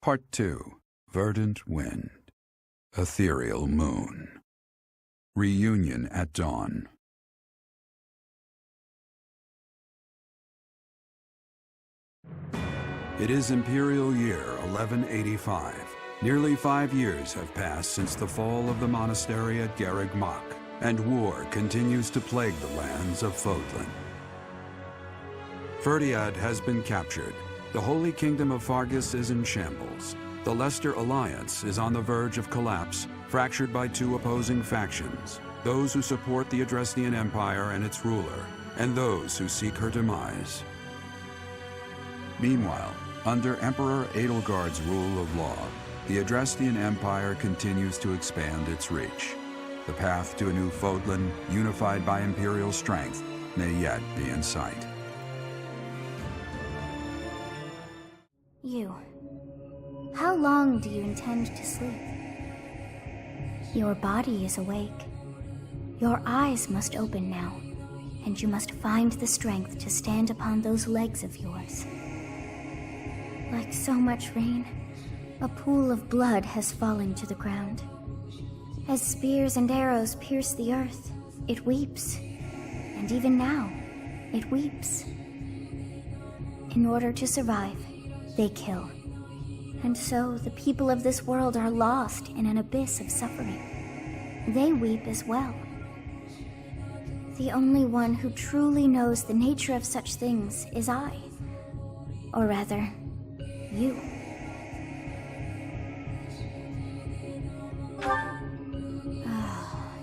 Part 2. Verdant Wind. Ethereal Moon. Reunion at Dawn. It is Imperial Year 1185. Nearly 5 years have passed since the fall of the monastery at Garreg Mach, and war continues to plague the lands of Fodlan. Ferdiad has been captured. The Holy Kingdom of Fargus is in shambles. The Leicester Alliance is on the verge of collapse, fractured by 2 opposing factions, those who support the Adrestian Empire and its ruler, and those who seek her demise. Meanwhile, under Emperor Edelgard's rule of law, the Adrestian Empire continues to expand its reach. The path to a new Fodlan, unified by Imperial strength, may yet be in sight. You. How long do you intend to sleep? Your body is awake. Your eyes must open now, and you must find the strength to stand upon those legs of yours. Like so much rain, a pool of blood has fallen to the ground. As spears and arrows pierce the earth, it weeps. And even now, it weeps. In order to survive, they kill. And so the people of this world are lost in an abyss of suffering. They weep as well. The only one who truly knows the nature of such things is I. Or rather, you.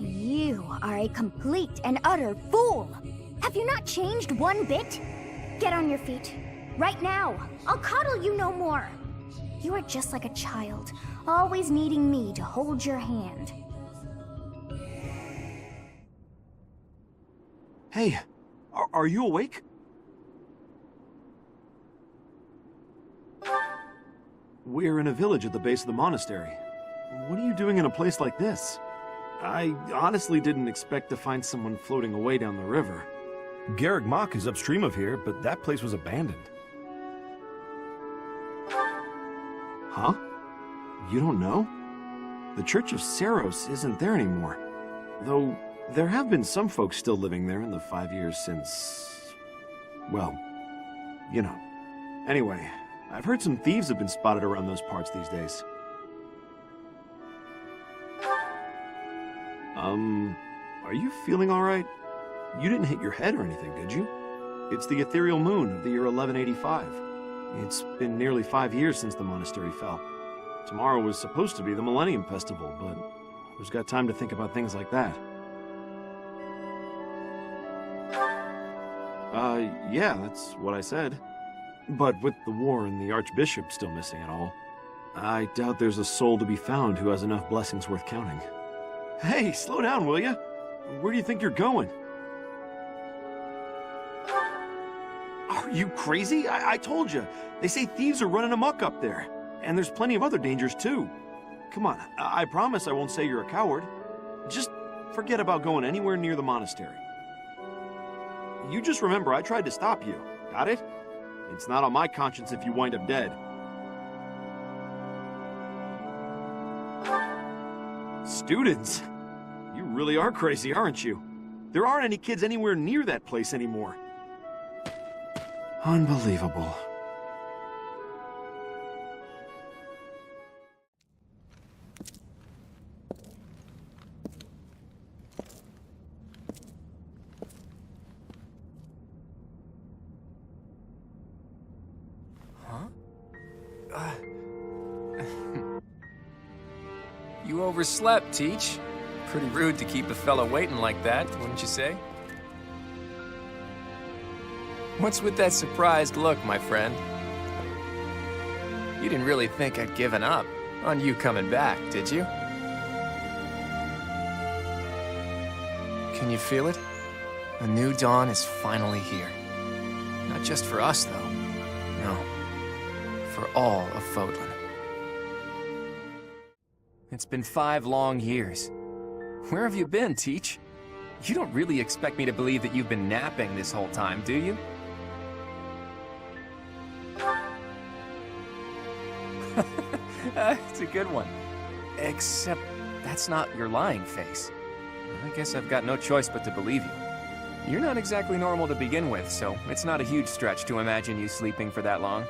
You are a complete and utter fool! Have you not changed one bit? Get on your feet. Right now! I'll coddle you no more! You are just like a child, always needing me to hold your hand. Hey, are you awake? We're in a village at the base of the monastery. What are you doing in a place like this? I honestly didn't expect to find someone floating away down the river. Garreg Mach is upstream of here, but that place was abandoned. Huh? You don't know? The Church of Saros isn't there anymore. Though, there have been some folks still living there in the 5 years since... well, you know. Anyway, I've heard some thieves have been spotted around those parts these days. Are you feeling alright? You didn't hit your head or anything, did you? It's the ethereal moon of the year 1185. It's been nearly 5 years since the monastery fell. Tomorrow was supposed to be the Millennium Festival, but who's got time to think about things like that? Yeah, that's what I said. But with the war and the Archbishop still missing it all, I doubt there's a soul to be found who has enough blessings worth counting. Hey, slow down, will ya? Where do you think you're going? Are you crazy? I told you. They say thieves are running amok up there. And there's plenty of other dangers, too. Come on, I promise I won't say you're a coward. Just forget about going anywhere near the monastery. You just remember I tried to stop you. Got it? It's not on my conscience if you wind up dead. Students? You really are crazy, aren't you? There aren't any kids anywhere near that place anymore. Unbelievable. You overslept, Teach. Pretty rude to keep a fellow waiting like that, wouldn't you say? What's with that surprised look, my friend? You didn't really think I'd given up on you coming back, did you? Can you feel it? A new dawn is finally here. Not just for us, though. No. For all of Fodlan. It's been 5 long years. Where have you been, Teach? You don't really expect me to believe that you've been napping this whole time, do you? It's a good one. Except that's not your lying face. I guess I've got no choice but to believe you. You're not exactly normal to begin with, so it's not a huge stretch to imagine you sleeping for that long.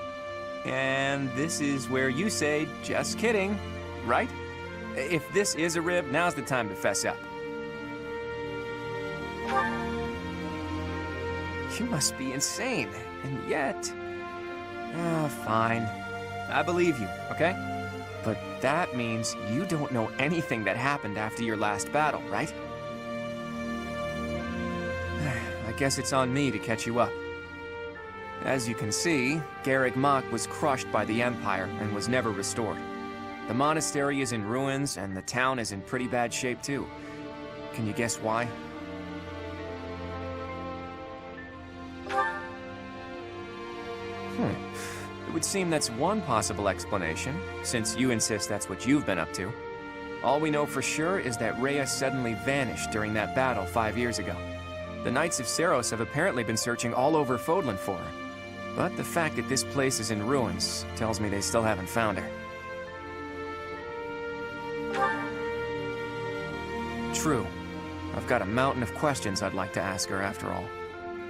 And this is where you say, just kidding, right? If this is a rib, now's the time to fess up. You must be insane, and yet... fine. I believe you, okay? But that means you don't know anything that happened after your last battle, right? I guess it's on me to catch you up. As you can see, Garreg Mach was crushed by the Empire and was never restored. The monastery is in ruins, and the town is in pretty bad shape too. Can you guess why? It would seem that's one possible explanation, since you insist that's what you've been up to. All we know for sure is that Rhea suddenly vanished during that battle 5 years ago. The Knights of Seiros have apparently been searching all over Fodlan for her. But the fact that this place is in ruins tells me they still haven't found her. True. I've got a mountain of questions I'd like to ask her after all.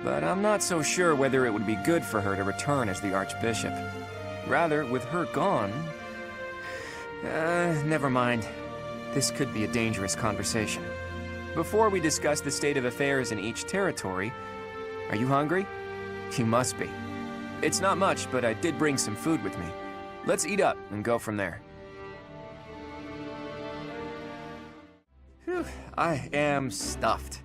But I'm not so sure whether it would be good for her to return as the Archbishop. Rather, with her gone... never mind. This could be a dangerous conversation. Before we discuss the state of affairs in each territory, are you hungry? You must be. It's not much, but I did bring some food with me. Let's eat up and go from there. Whew, I am stuffed.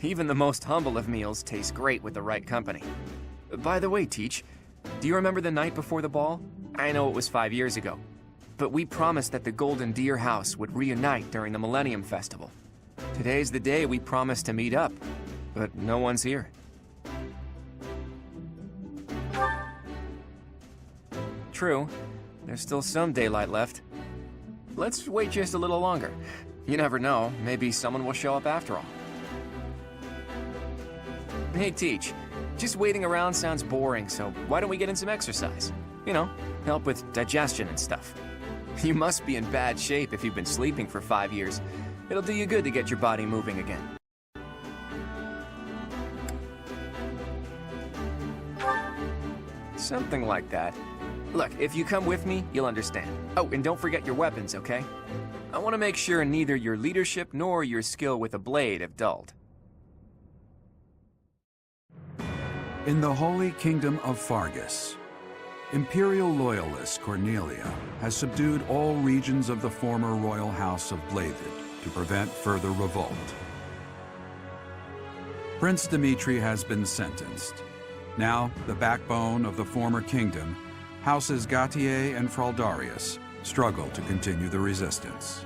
Even the most humble of meals taste great with the right company. By the way, Teach, do you remember the night before the ball? I know it was 5 years ago, but we promised that the Golden Deer house would reunite during the Millennium Festival. Today's the day we promised to meet up, but no one's here. True, there's still some daylight left. Let's wait just a little longer. You never know, maybe someone will show up after all. Hey, Teach, just waiting around sounds boring, so why don't we get in some exercise? You know, help with digestion and stuff. You must be in bad shape if you've been sleeping for 5 years. It'll do you good to get your body moving again. Something like that. Look, if you come with me, you'll understand. Oh, and don't forget your weapons, okay? I want to make sure neither your leadership nor your skill with a blade have dulled. In the Holy Kingdom of Fargus, Imperial loyalist Cornelia has subdued all regions of the former royal house of Blathed to prevent further revolt. Prince Dimitri has been sentenced. Now, the backbone of the former kingdom, Houses Gautier and Fraldarius, struggle to continue the resistance.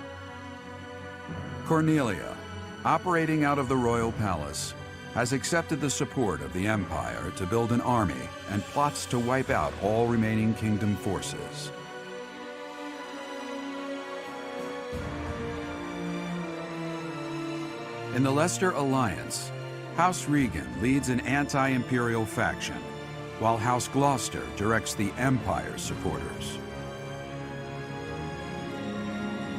Cornelia, operating out of the royal palace, has accepted the support of the Empire to build an army and plots to wipe out all remaining kingdom forces. In the Leicester Alliance, House Regan leads an anti-imperial faction, while House Gloucester directs the Empire's supporters.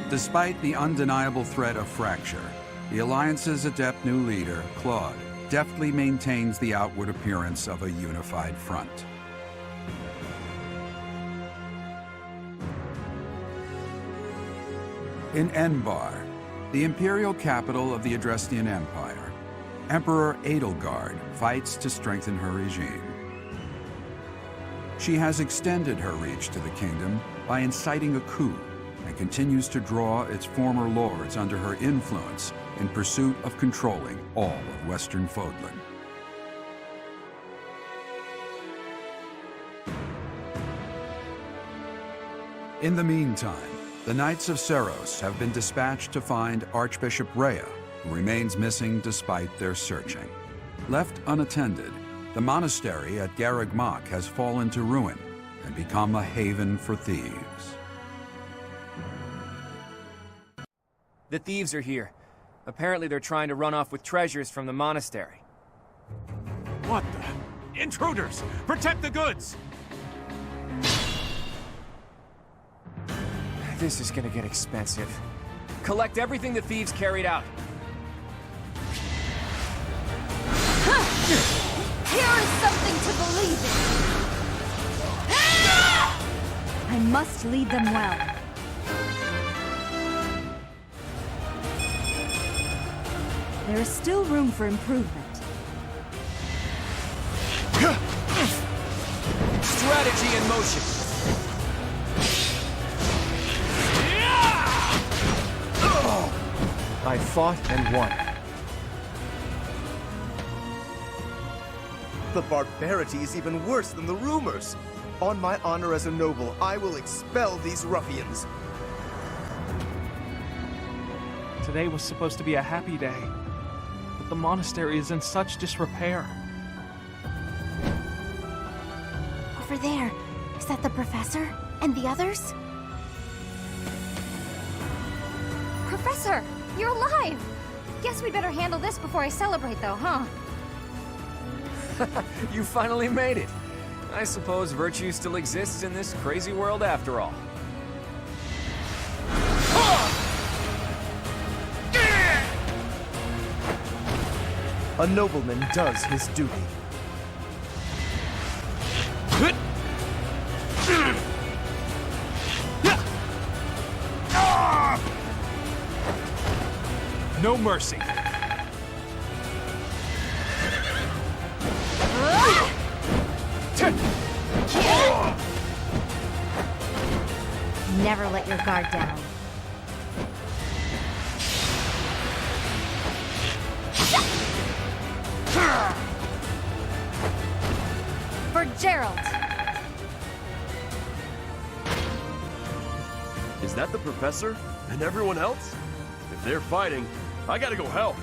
Despite the undeniable threat of fracture, the Alliance's adept new leader, Claude, deftly maintains the outward appearance of a unified front. In Enbar, the imperial capital of the Adrestian Empire, Emperor Edelgard fights to strengthen her regime. She has extended her reach to the kingdom by inciting a coup and continues to draw its former lords under her influence in pursuit of controlling all of Western Fodlan. In the meantime, the Knights of Seiros have been dispatched to find Archbishop Rhea, who remains missing despite their searching. Left unattended, the monastery at Garreg Mach has fallen to ruin and become a haven for thieves. The thieves are here. Apparently they're trying to run off with treasures from the monastery. What the? Intruders! Protect the goods! This is gonna get expensive. Collect everything the thieves carried out. Here is something to believe in. I must lead them well. There is still room for improvement. Strategy in motion. I fought and won. The barbarity is even worse than the rumors. On my honor as a noble, I will expel these ruffians. Today was supposed to be a happy day, but the monastery is in such disrepair. Over there. Is that the professor? And the others? Professor, you're alive! Guess we better handle this before I celebrate, though, huh? You finally made it. I suppose virtue still exists in this crazy world after all. A nobleman does his duty. No mercy. Never let your guard down. For Gerald. Is that the professor? And everyone else? If they're fighting, I gotta go help.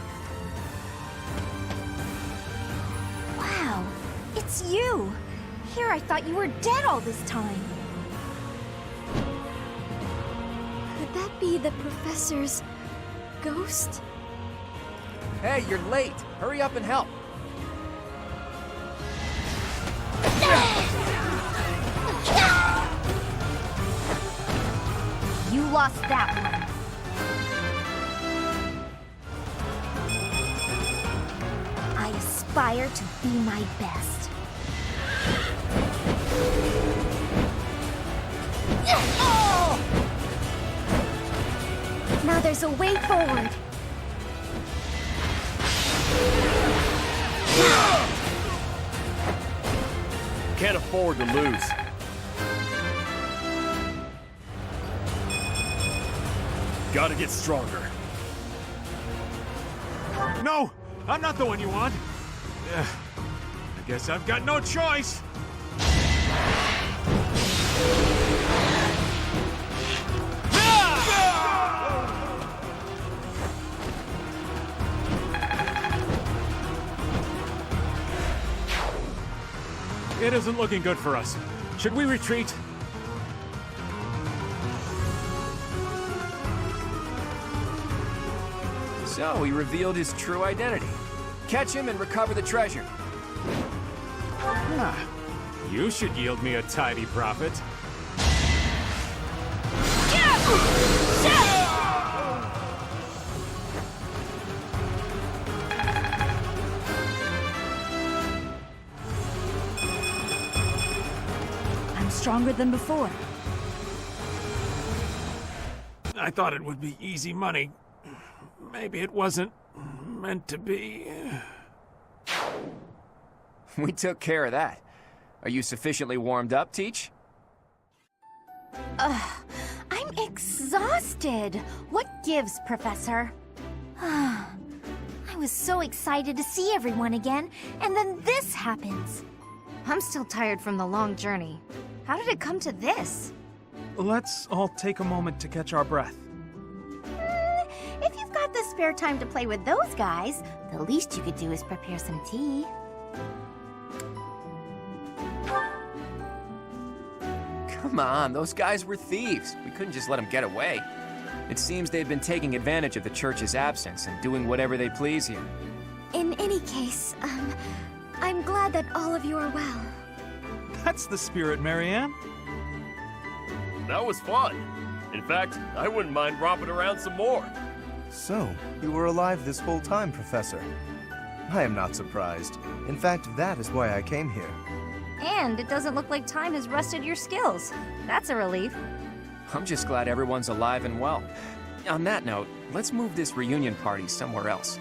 Wow, it's you! Here I thought you were dead all this time. Could that be the professor's ghost? Hey, you're late. Hurry up and help. You lost that one. I aspire to be my best. Now there's a way forward. Can't afford to lose. Gotta get stronger. No! I'm not the one you want! I guess I've got no choice! It isn't looking good for us. Should we retreat? So he revealed his true identity. Catch him and recover the treasure. Ah, you should yield me a tidy profit. I'm stronger than before. I thought it would be easy money. Maybe it wasn't meant to be. We took care of that. Are you sufficiently warmed up, Teach? I'm exhausted. What gives, Professor? I was so excited to see everyone again, and then this happens. I'm still tired from the long journey. How did it come to this? Let's all take a moment to catch our breath. If you've got the spare time to play with those guys, the least you could do is prepare some tea. Come on, those guys were thieves. We couldn't just let them get away. It seems they've been taking advantage of the church's absence and doing whatever they please here. In any case, I'm glad that all of you are well. That's the spirit, Marianne. That was fun. In fact, I wouldn't mind romping around some more. So, you were alive this whole time, Professor. I am not surprised. In fact, that is why I came here. And it doesn't look like time has rusted your skills. That's a relief. I'm just glad everyone's alive and well. On that note, let's move this reunion party somewhere else.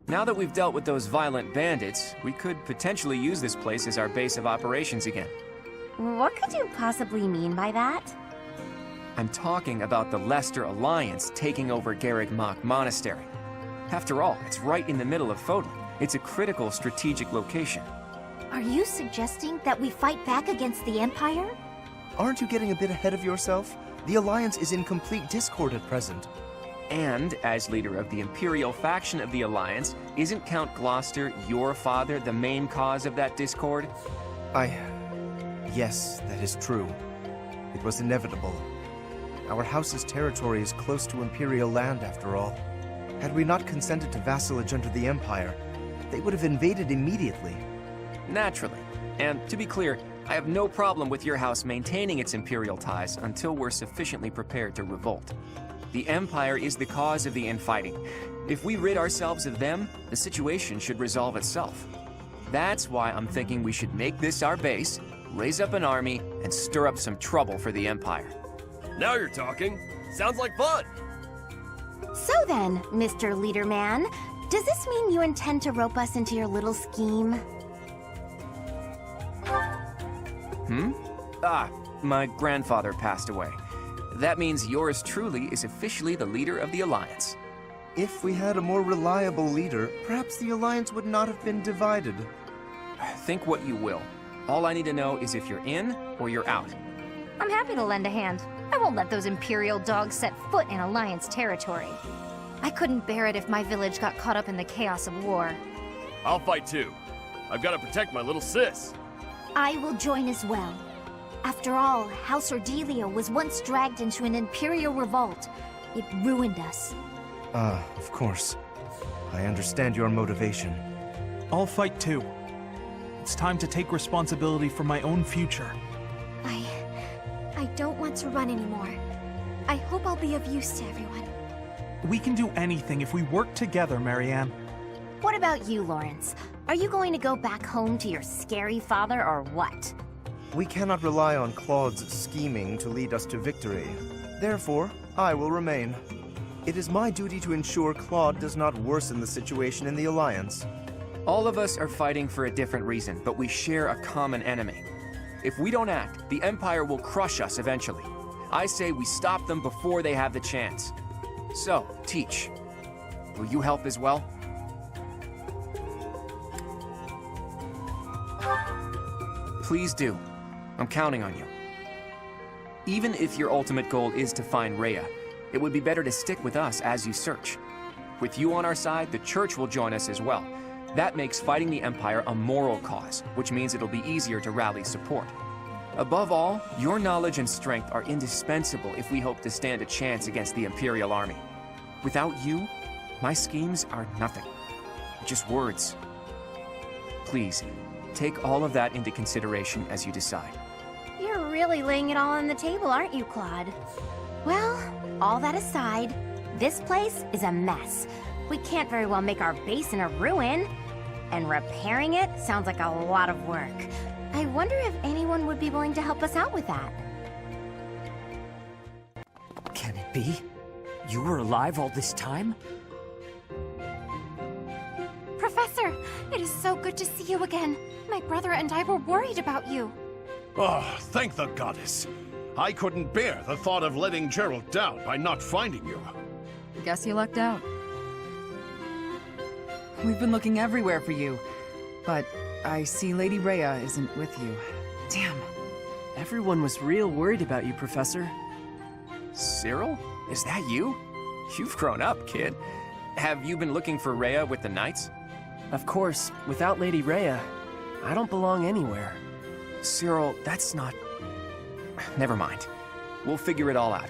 Now that we've dealt with those violent bandits, we could potentially use this place as our base of operations again. What could you possibly mean by that? I'm talking about the Leicester Alliance taking over Garreg Mach Monastery. After all, it's right in the middle of Fodlan. It's a critical strategic location. Are you suggesting that we fight back against the Empire? Aren't you getting a bit ahead of yourself? The Alliance is in complete discord at present. And, as leader of the Imperial faction of the Alliance, isn't Count Gloucester, your father, the main cause of that discord? Yes, that is true. It was inevitable. Our house's territory is close to Imperial land, after all. Had we not consented to vassalage under the Empire, they would have invaded immediately. Naturally. And to be clear, I have no problem with your house maintaining its Imperial ties until we're sufficiently prepared to revolt. The Empire is the cause of the infighting. If we rid ourselves of them, the situation should resolve itself. That's why I'm thinking we should make this our base, raise up an army, and stir up some trouble for the Empire. Now you're talking. Sounds like fun. So then, Mr. Leaderman, does this mean you intend to rope us into your little scheme? My grandfather passed away. That means yours truly is officially the leader of the Alliance. If we had a more reliable leader, perhaps the Alliance would not have been divided. Think what you will. All I need to know is if you're in or you're out. I'm happy to lend a hand. I won't let those Imperial dogs set foot in Alliance territory. I couldn't bear it if my village got caught up in the chaos of war. I'll fight too. I've got to protect my little sis. I will join as well. After all, House Ordelia was once dragged into an Imperial revolt. It ruined us. Of course. I understand your motivation. I'll fight too. It's time to take responsibility for my own future. I don't want to run anymore. I hope I'll be of use to everyone. We can do anything if we work together, Marianne. What about you, Lawrence? Are you going to go back home to your scary father or what? We cannot rely on Claude's scheming to lead us to victory. Therefore, I will remain. It is my duty to ensure Claude does not worsen the situation in the Alliance. All of us are fighting for a different reason, but we share a common enemy. If we don't act, the Empire will crush us eventually. I say we stop them before they have the chance. So, Teach, will you help as well? Please do. I'm counting on you. Even if your ultimate goal is to find Rhea, it would be better to stick with us as you search. With you on our side, the Church will join us as well. That makes fighting the Empire a moral cause, which means it'll be easier to rally support. Above all, your knowledge and strength are indispensable if we hope to stand a chance against the Imperial Army. Without you, my schemes are nothing. Just words. Please, take all of that into consideration as you decide. You're really laying it all on the table, aren't you, Claude? Well, all that aside, this place is a mess. We can't very well make our base in a ruin. And repairing it sounds like a lot of work. I wonder if anyone would be willing to help us out with that. Can it be? You were alive all this time? Professor, it is so good to see you again. My brother and I were worried about you. Oh, thank the goddess. I couldn't bear the thought of letting Gerald down by not finding you. Guess you lucked out. We've been looking everywhere for you, but I see Lady Rhea isn't with you. Damn. Everyone was real worried about you, Professor. Cyril? Is that you? You've grown up, kid. Have you been looking for Rhea with the Knights? Of course, without Lady Rhea, I don't belong anywhere. Cyril, that's not... Never mind. We'll figure it all out.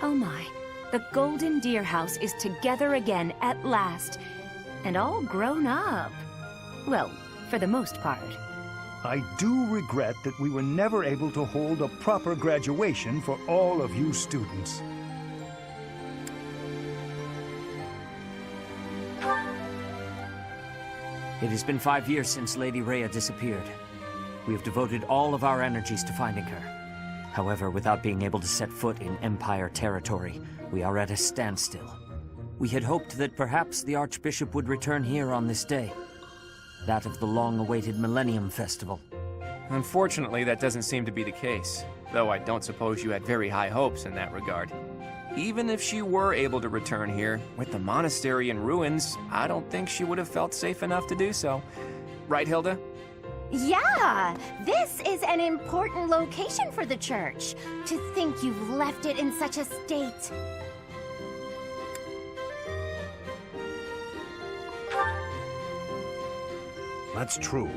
Oh my, the Golden Deer House is together again at last. And all grown up. Well, for the most part. I do regret that we were never able to hold a proper graduation for all of you students. It has been 5 years since Lady Rhea disappeared. We have devoted all of our energies to finding her. However, without being able to set foot in Empire territory, we are at a standstill. We had hoped that perhaps the Archbishop would return here on this day. That of the long-awaited Millennium Festival. Unfortunately, that doesn't seem to be the case, though I don't suppose you had very high hopes in that regard. Even if she were able to return here, with the monastery in ruins, I don't think she would have felt safe enough to do so. Right, Hilda? Yeah! This is an important location for the church. To think you've left it in such a state. That's true.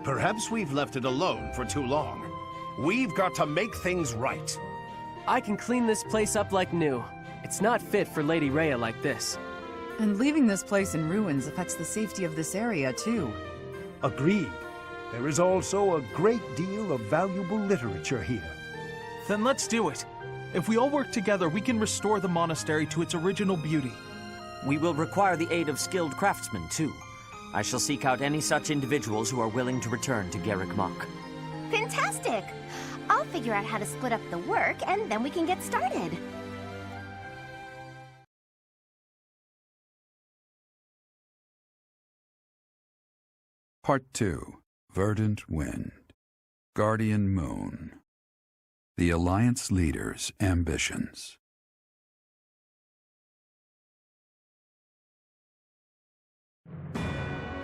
Perhaps we've left it alone for too long. We've got to make things right. I can clean this place up like new. It's not fit for Lady Rhea like this. And leaving this place in ruins affects the safety of this area, too. Agreed. There is also a great deal of valuable literature here. Then let's do it. If we all work together, we can restore the monastery to its original beauty. We will require the aid of skilled craftsmen, too. I shall seek out any such individuals who are willing to return to Garrick Mach. Fantastic! I'll figure out how to split up the work, and then we can get started. Part 2. Verdant Wind. Guardian Moon. The Alliance Leader's Ambitions.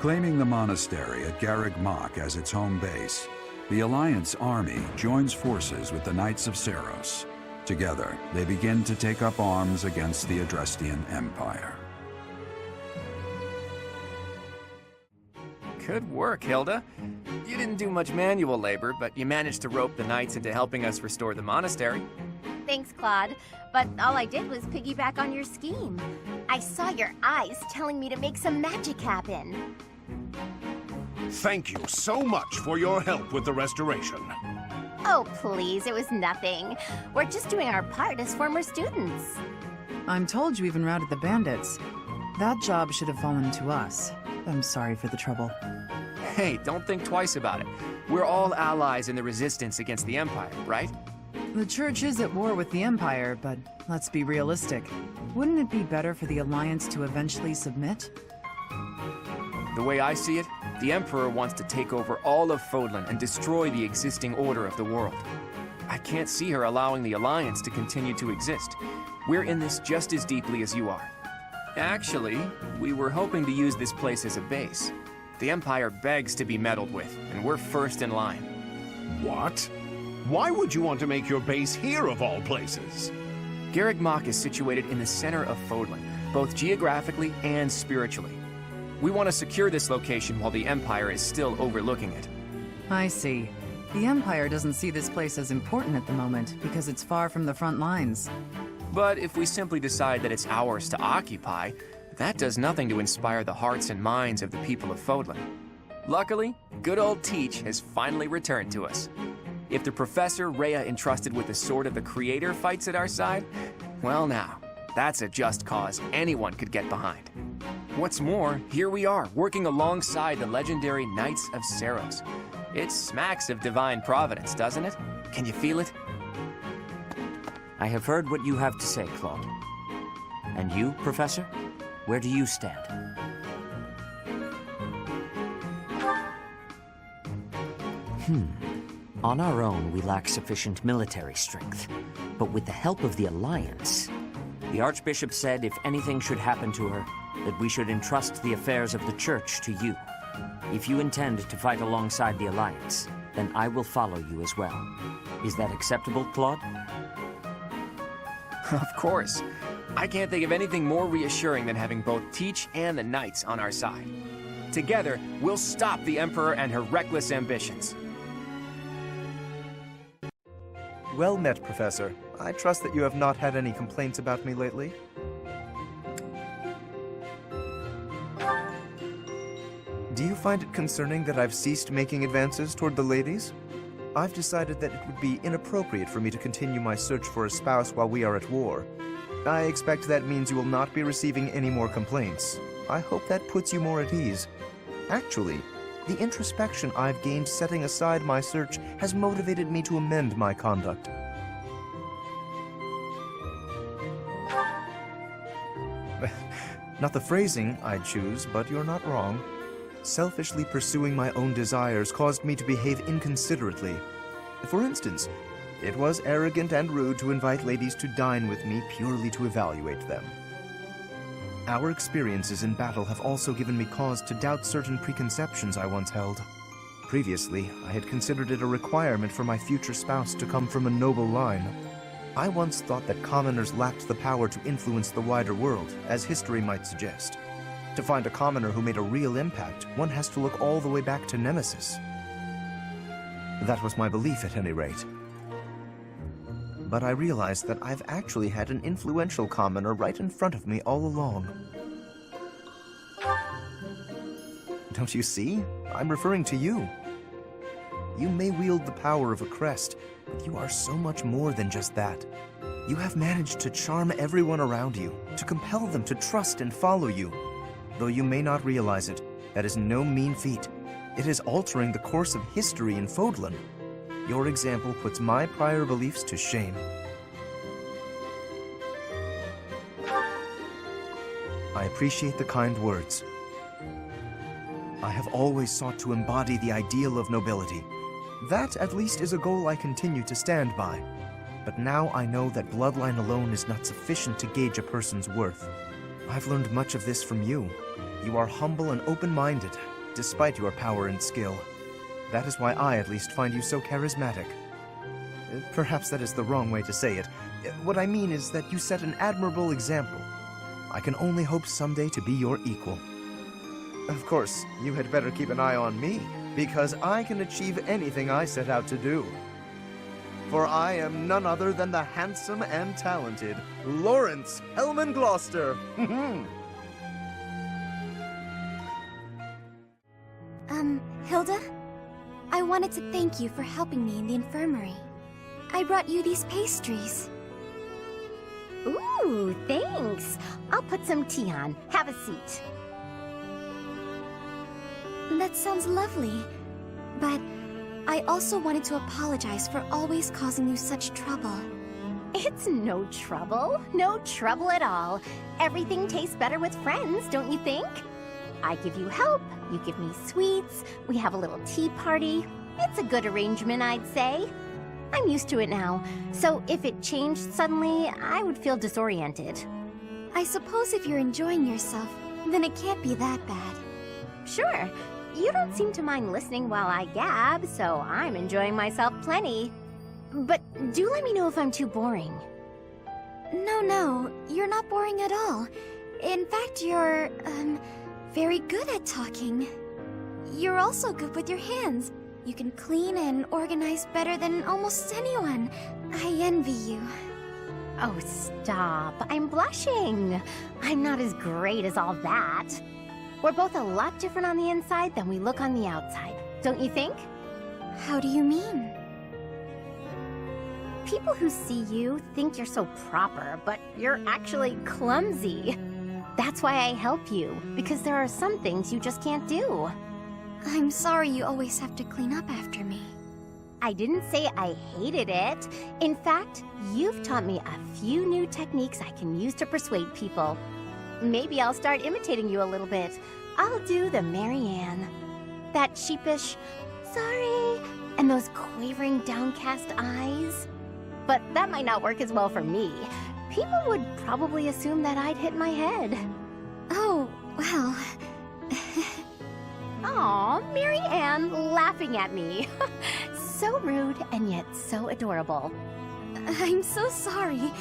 Claiming the monastery at Garrick Mach as its home base, the Alliance army joins forces with the Knights of Seros. Together, they begin to take up arms against the Adrestian Empire. Good work, Hilda. You didn't do much manual labor, but you managed to rope the knights into helping us restore the monastery. Thanks, Claude. But all I did was piggyback on your scheme. I saw your eyes telling me to make some magic happen. Thank you so much for your help with the restoration. Oh, please, it was nothing. We're just doing our part as former students. I'm told you even routed the bandits. That job should have fallen to us. I'm sorry for the trouble. Hey, don't think twice about it. We're all allies in the resistance against the Empire, right? The Church is at war with the Empire, but let's be realistic. Wouldn't it be better for the Alliance to eventually submit? The way I see it, the Emperor wants to take over all of Fodlan and destroy the existing order of the world. I can't see her allowing the Alliance to continue to exist. We're in this just as deeply as you are. Actually, we were hoping to use this place as a base. The Empire begs to be meddled with, and we're first in line. What? Why would you want to make your base here of all places? Garrick Mach is situated in the center of Fodlan, both geographically and spiritually. We want to secure this location while the Empire is still overlooking it. I see. The Empire doesn't see this place as important at the moment because it's far from the front lines. But if we simply decide that it's ours to occupy, that does nothing to inspire the hearts and minds of the people of Fodlan. Luckily, good old Teach has finally returned to us. If the Professor Rhea entrusted with the Sword of the Creator fights at our side, well now, that's a just cause anyone could get behind. What's more, here we are, working alongside the legendary Knights of Seros. It smacks of divine providence, doesn't it? Can you feel it? I have heard what you have to say, Claude. And you, Professor? Where do you stand? On our own, we lack sufficient military strength. But with the help of the Alliance, the Archbishop said if anything should happen to her, that we should entrust the affairs of the Church to you. If you intend to fight alongside the Alliance, then I will follow you as well. Is that acceptable, Claude? Of course. I can't think of anything more reassuring than having both Teach and the Knights on our side. Together, we'll stop the Emperor and her reckless ambitions. Well met, Professor. I trust that you have not had any complaints about me lately. Do you find it concerning that I've ceased making advances toward the ladies? I've decided that it would be inappropriate for me to continue my search for a spouse while we are at war. I expect that means you will not be receiving any more complaints. I hope that puts you more at ease. Actually, the introspection I've gained setting aside my search has motivated me to amend my conduct. Not the phrasing I'd choose, but you're not wrong. Selfishly pursuing my own desires caused me to behave inconsiderately. For instance, it was arrogant and rude to invite ladies to dine with me purely to evaluate them. Our experiences in battle have also given me cause to doubt certain preconceptions I once held. Previously, I had considered it a requirement for my future spouse to come from a noble line. I once thought that commoners lacked the power to influence the wider world, as history might suggest. To find a commoner who made a real impact, one has to look all the way back to Nemesis. That was my belief, at any rate. But I realized that I've actually had an influential commoner right in front of me all along. Don't you see? I'm referring to you. You may wield the power of a crest, but you are so much more than just that. You have managed to charm everyone around you, to compel them to trust and follow you. Though you may not realize it, that is no mean feat. It is altering the course of history in Fodlan. Your example puts my prior beliefs to shame. I appreciate the kind words. I have always sought to embody the ideal of nobility. That, at least, is a goal I continue to stand by. But now I know that bloodline alone is not sufficient to gauge a person's worth. I've learned much of this from you. You are humble and open-minded, despite your power and skill. That is why I, at least, find you so charismatic. Perhaps that is the wrong way to say it. What I mean is that you set an admirable example. I can only hope someday to be your equal. Of course, you had better keep an eye on me, because I can achieve anything I set out to do. For I am none other than the handsome and talented Lawrence Hellman Gloucester. Hilda? I wanted to thank you for helping me in the infirmary. I brought you these pastries. Ooh, thanks. I'll put some tea on. Have a seat. That sounds lovely. But I also wanted to apologize for always causing you such trouble. It's no trouble. No trouble at all. Everything tastes better with friends, don't you think? I give you help, you give me sweets, we have a little tea party. It's a good arrangement, I'd say. I'm used to it now, so if it changed suddenly, I would feel disoriented. I suppose if you're enjoying yourself, then it can't be that bad. Sure. You don't seem to mind listening while I gab, so I'm enjoying myself plenty. But do let me know if I'm too boring. No, you're not boring at all. In fact, you're, very good at talking. You're also good with your hands. You can clean and organize better than almost anyone. I envy you. Oh, stop. I'm blushing. I'm not as great as all that. We're both a lot different on the inside than we look on the outside, don't you think? How do you mean? People who see you think you're so proper, but you're actually clumsy. That's why I help you, because there are some things you just can't do. I'm sorry you always have to clean up after me. I didn't say I hated it. In fact, you've taught me a few new techniques I can use to persuade people. Maybe I'll start imitating you a little bit. I'll do the Mary Ann. That sheepish, sorry, and those quavering downcast eyes. But that might not work as well for me. People would probably assume that I'd hit my head. Oh, well... Aw, Mary Ann laughing at me. So rude and yet so adorable. I'm so sorry.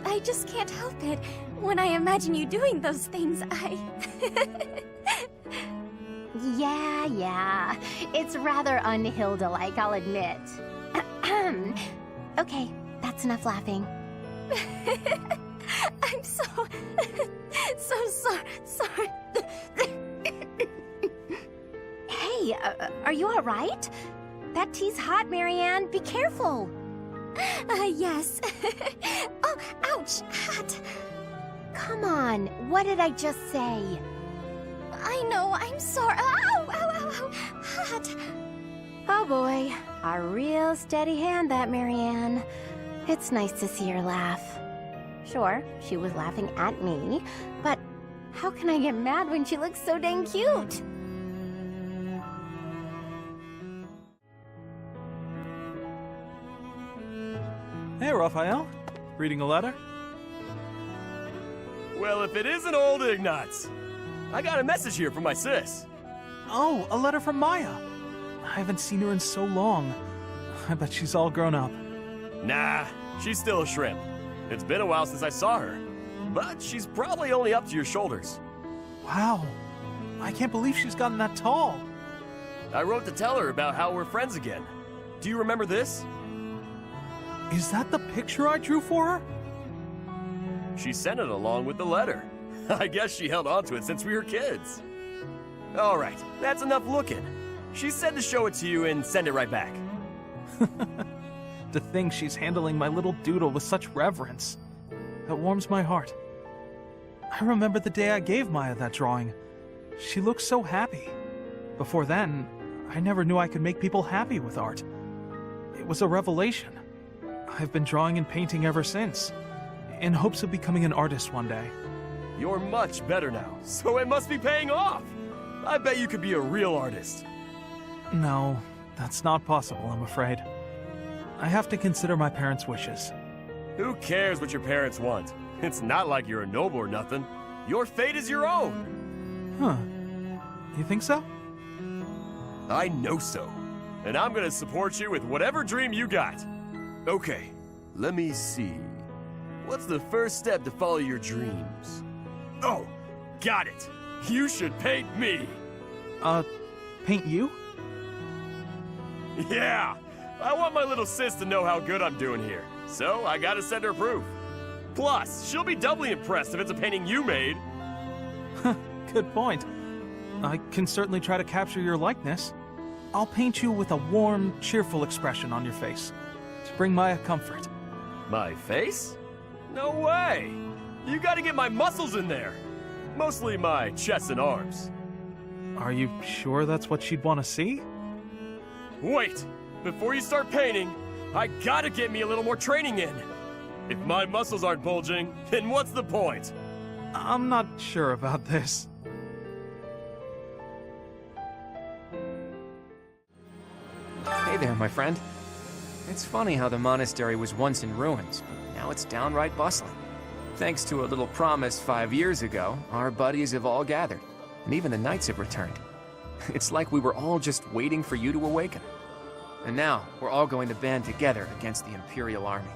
I just can't help it. When I imagine you doing those things, Yeah. It's rather un-Hilda-like, I'll admit. Okay, that's enough laughing. I'm so sorry. Hey, are you all right? That tea's hot, Marianne. Be careful. Yes. Oh, ouch, hot. Come on, what did I just say? I know, I'm sorry. Ow, ow, ow, ow. Hot. Oh boy, a real steady hand, that Marianne. It's nice to see her laugh. Sure, she was laughing at me, but how can I get mad when she looks so dang cute? Hey, Raphael. Reading a letter? Well, if it isn't old Ignatz. I got a message here from my sis. Oh, a letter from Maya. I haven't seen her in so long. I bet she's all grown up. Nah, she's still a shrimp. It's been a while since I saw her, but she's probably only up to your shoulders. Wow. I can't believe she's gotten that tall. I wrote to tell her about how we're friends again. Do you remember this? Is that the picture I drew for her? She sent it along with the letter. I guess she held on to it since we were kids. All right, that's enough looking. She said to show it to you and send it right back. To think she's handling my little doodle with such reverence. That warms my heart. I remember the day I gave Maya that drawing. She looked so happy. Before then, I never knew I could make people happy with art. It was a revelation. I've been drawing and painting ever since, in hopes of becoming an artist one day. You're much better now, so it must be paying off. I bet you could be a real artist. No, that's not possible, I'm afraid. I have to consider my parents' wishes. Who cares what your parents want? It's not like you're a noble or nothing. Your fate is your own. Huh. You think so? I know so. And I'm gonna support you with whatever dream you got. Okay, let me see. What's the first step to follow your dreams? Oh, got it. You should paint me. Paint you? Yeah, I want my little sis to know how good I'm doing here. So I gotta send her proof. Plus, she'll be doubly impressed if it's a painting you made. Good point. I can certainly try to capture your likeness. I'll paint you with a warm, cheerful expression on your face to bring Maya comfort. My face? No way! You gotta get my muscles in there. Mostly my chest and arms. Are you sure that's what she'd want to see? Wait! Before you start painting, I gotta get me a little more training in. If my muscles aren't bulging, then what's the point? I'm not sure about this. Hey there, my friend. It's funny how the monastery was once in ruins, but now it's downright bustling. Thanks to a little promise 5 years ago, our buddies have all gathered, and even the knights have returned. It's like we were all just waiting for you to awaken. And now, we're all going to band together against the Imperial Army.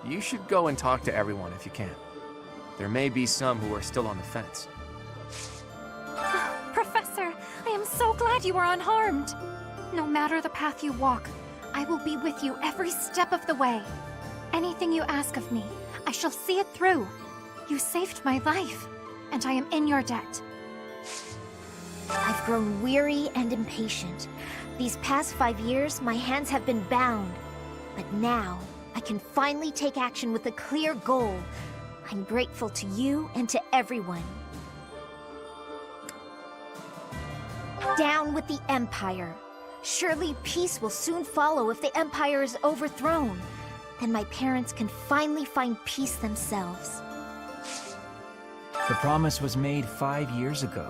You should go and talk to everyone if you can. There may be some who are still on the fence. Professor, I am so glad you are unharmed. No matter the path you walk, I will be with you every step of the way. Anything you ask of me, I shall see it through. You saved my life, and I am in your debt. I've grown weary and impatient. These past 5 years, my hands have been bound. But now, I can finally take action with a clear goal. I'm grateful to you and to everyone. Down with the Empire. Surely peace will soon follow if the Empire is overthrown. Then my parents can finally find peace themselves. The promise was made 5 years ago,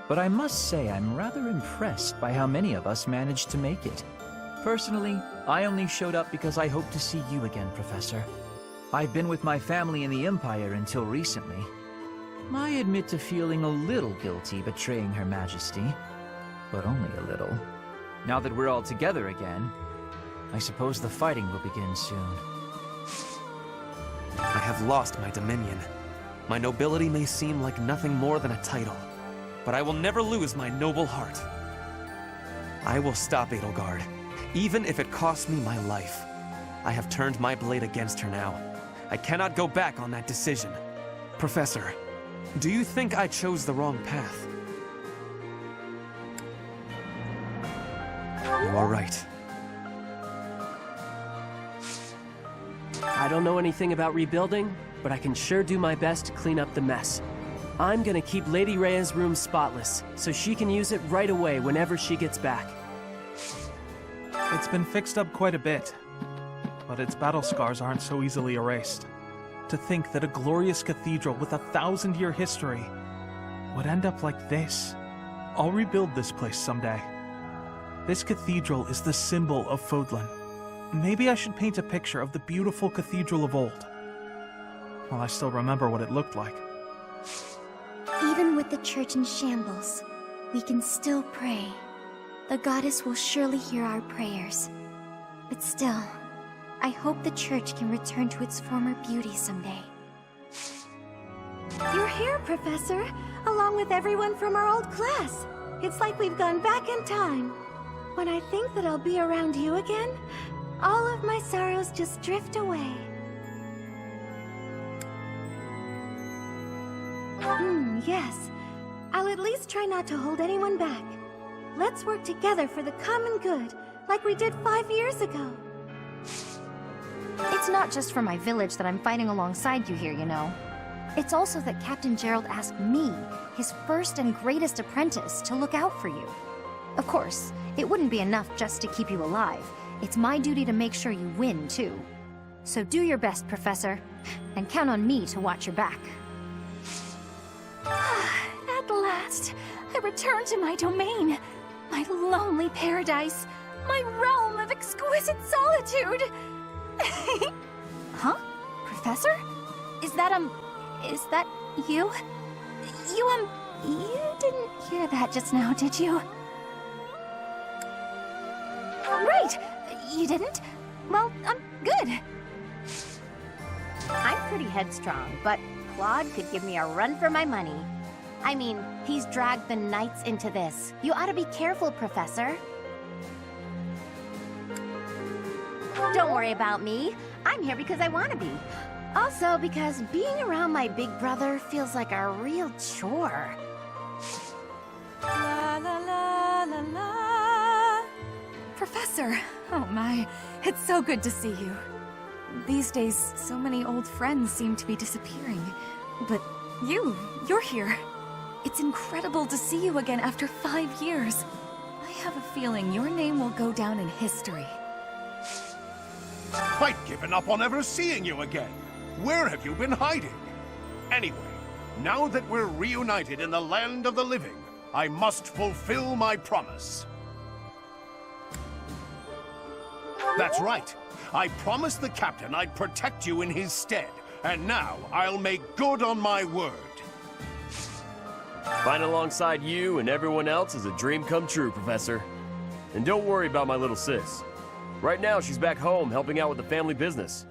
but I must say I'm rather impressed by how many of us managed to make it. Personally, I only showed up because I hoped to see you again, Professor. I've been with my family in the Empire until recently. I admit to feeling a little guilty betraying Her Majesty, but only a little. Now that we're all together again, I suppose the fighting will begin soon. I have lost my dominion. My nobility may seem like nothing more than a title, but I will never lose my noble heart. I will stop Edelgard, even if it costs me my life. I have turned my blade against her now. I cannot go back on that decision. Professor, do you think I chose the wrong path? You are right. I don't know anything about rebuilding, but I can sure do my best to clean up the mess. I'm gonna keep Lady Rhea's room spotless, so she can use it right away whenever she gets back. It's been fixed up quite a bit, but its battle scars aren't so easily erased. To think that a glorious cathedral with a 1,000-year history would end up like this. I'll rebuild this place someday. This cathedral is the symbol of Fodlan. Maybe I should paint a picture of the beautiful cathedral of old. Well, I still remember what it looked like. Even with the church in shambles, we can still pray. The goddess will surely hear our prayers. But still, I hope the church can return to its former beauty someday. You're here, Professor, along with everyone from our old class. It's like we've gone back in time. When I think that I'll be around you again, all of my sorrows just drift away. Yes. I'll at least try not to hold anyone back. Let's work together for the common good, like we did 5 years ago. It's not just for my village that I'm fighting alongside you here, you know. It's also that Captain Gerald asked me, his first and greatest apprentice, to look out for you. Of course, it wouldn't be enough just to keep you alive. It's my duty to make sure you win, too. So do your best, Professor, and count on me to watch your back. At last, I return to my domain, my lonely paradise, my realm of exquisite solitude. Huh? Professor? Is that you? You didn't hear that just now, did you? Right! You didn't? Well, good. I'm pretty headstrong, but Claude could give me a run for my money. I mean, he's dragged the knights into this. You ought to be careful, Professor. Don't worry about me. I'm here because I want to be. Also, because being around my big brother feels like a real chore. La la la la la. Professor, oh my, it's so good to see you. These days, so many old friends seem to be disappearing. But you're here. It's incredible to see you again after 5 years. I have a feeling your name will go down in history. Quite given up on ever seeing you again. Where have you been hiding? Anyway, now that we're reunited in the land of the living, I must fulfill my promise. That's right. I promised the captain I'd protect you in his stead, and now I'll make good on my word. Fighting alongside you and everyone else is a dream come true, Professor. And don't worry about my little sis. Right now, she's back home helping out with the family business.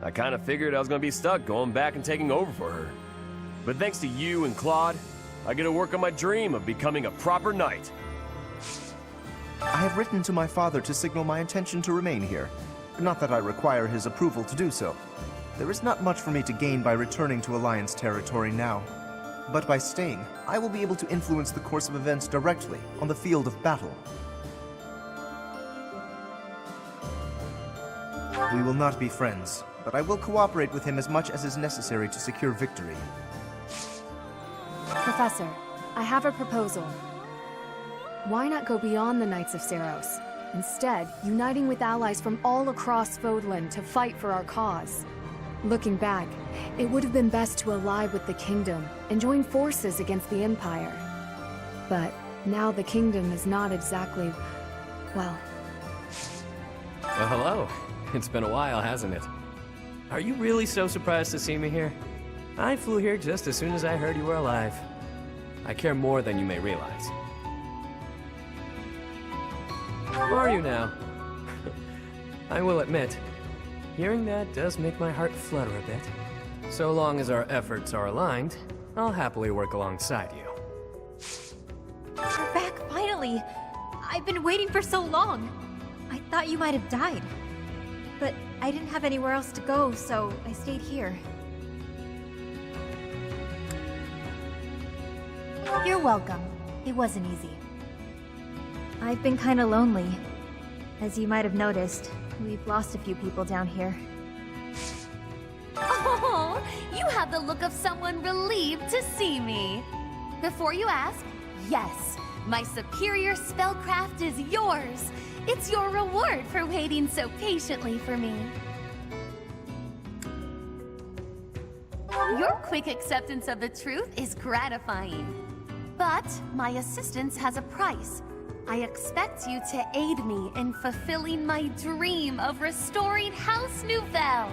I kind of figured I was going to be stuck going back and taking over for her. But thanks to you and Claude, I get to work on my dream of becoming a proper knight. I have written to my father to signal my intention to remain here. Not that I require his approval to do so. There is not much for me to gain by returning to Alliance territory now. But by staying, I will be able to influence the course of events directly on the field of battle. We will not be friends, but I will cooperate with him as much as is necessary to secure victory. Professor, I have a proposal. Why not go beyond the Knights of Seros? Instead, uniting with allies from all across Fodlan to fight for our cause. Looking back, it would have been best to ally with the Kingdom and join forces against the Empire. But now the Kingdom is not exactly, well... Well, hello. It's been a while, hasn't it? Are you really so surprised to see me here? I flew here just as soon as I heard you were alive. I care more than you may realize. Who are you now? I will admit, hearing that does make my heart flutter a bit. So long as our efforts are aligned, I'll happily work alongside you. You're back, finally! I've been waiting for so long! I thought you might have died. But I didn't have anywhere else to go, so I stayed here. You're welcome. It wasn't easy. I've been kinda lonely. As you might have noticed, we've lost a few people down here. Oh, you have the look of someone relieved to see me. Before you ask, yes, my superior spellcraft is yours. It's your reward for waiting so patiently for me. Your quick acceptance of the truth is gratifying. But my assistance has a price. I expect you to aid me in fulfilling my dream of restoring House Nouvelle.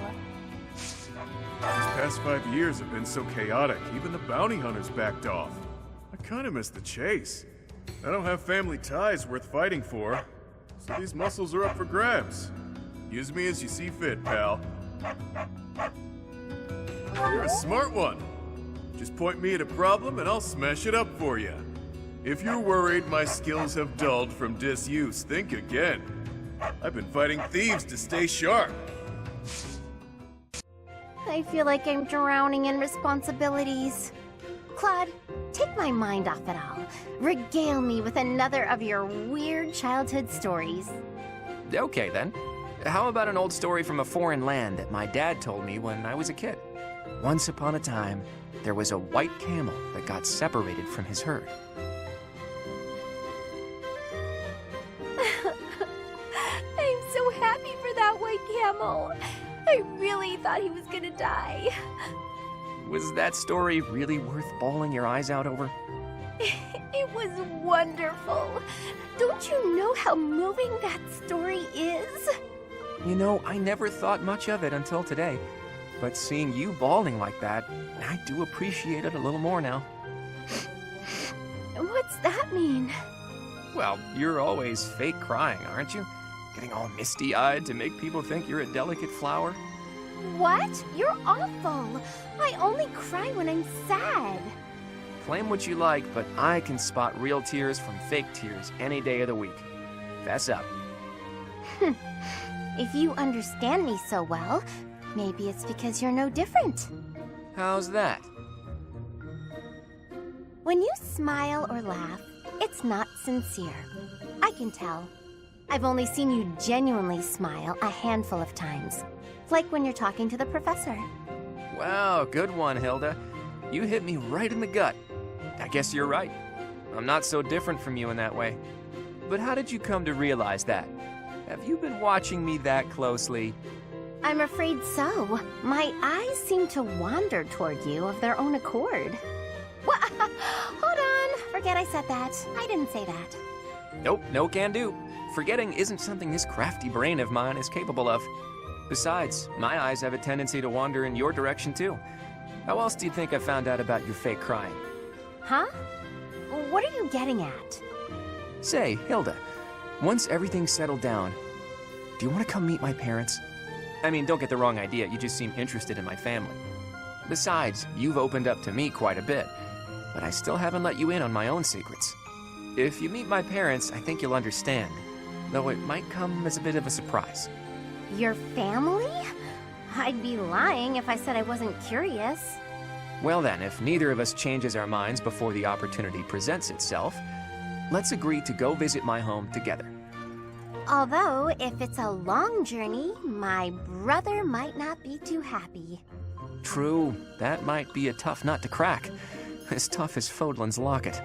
These past 5 years have been so chaotic, even the bounty hunters backed off. I kinda miss the chase. I don't have family ties worth fighting for, so these muscles are up for grabs. Use me as you see fit, pal. You're a smart one. Just point me at a problem and I'll smash it up for you. If you're worried my skills have dulled from disuse, think again. I've been fighting thieves to stay sharp. I feel like I'm drowning in responsibilities. Claude, take my mind off it all. Regale me with another of your weird childhood stories. Okay, then. How about an old story from a foreign land that my dad told me when I was a kid? Once upon a time, there was a white camel that got separated from his herd. I'm so happy for that white camel. I really thought he was gonna die. Was that story really worth bawling your eyes out over? It was wonderful. Don't you know how moving that story is? You know, I never thought much of it until today. But seeing you bawling like that, I do appreciate it a little more now. What's that mean? Well, you're always fake crying, aren't you? Getting all misty-eyed to make people think you're a delicate flower? What? You're awful. I only cry when I'm sad. Claim what you like, but I can spot real tears from fake tears any day of the week. Fess up. If you understand me so well, maybe it's because you're no different. How's that? When you smile or laugh, it's not sincere. I can tell. I've only seen you genuinely smile a handful of times. Like when you're talking to the professor. Wow, good one, Hilda. You hit me right in the gut. I guess you're right. I'm not so different from you in that way. But how did you come to realize that? Have you been watching me that closely? I'm afraid so. My eyes seem to wander toward you of their own accord. What? Hold on. Forget I said that. I didn't say that. Nope, no can do. Forgetting isn't something this crafty brain of mine is capable of. Besides, my eyes have a tendency to wander in your direction too. How else do you think I found out about your fake crying? Huh? What are you getting at? Say, Hilda, once everything's settled down, do you want to come meet my parents? I mean, don't get the wrong idea, you just seem interested in my family. Besides, you've opened up to me quite a bit, but I still haven't let you in on my own secrets. If you meet my parents, I think you'll understand, though it might come as a bit of a surprise. Your family? I'd be lying if I said I wasn't curious. Well then, if neither of us changes our minds before the opportunity presents itself, let's agree to go visit my home together. Although, if it's a long journey, my brother might not be too happy. True, that might be a tough nut to crack. As tough as Fodlan's locket.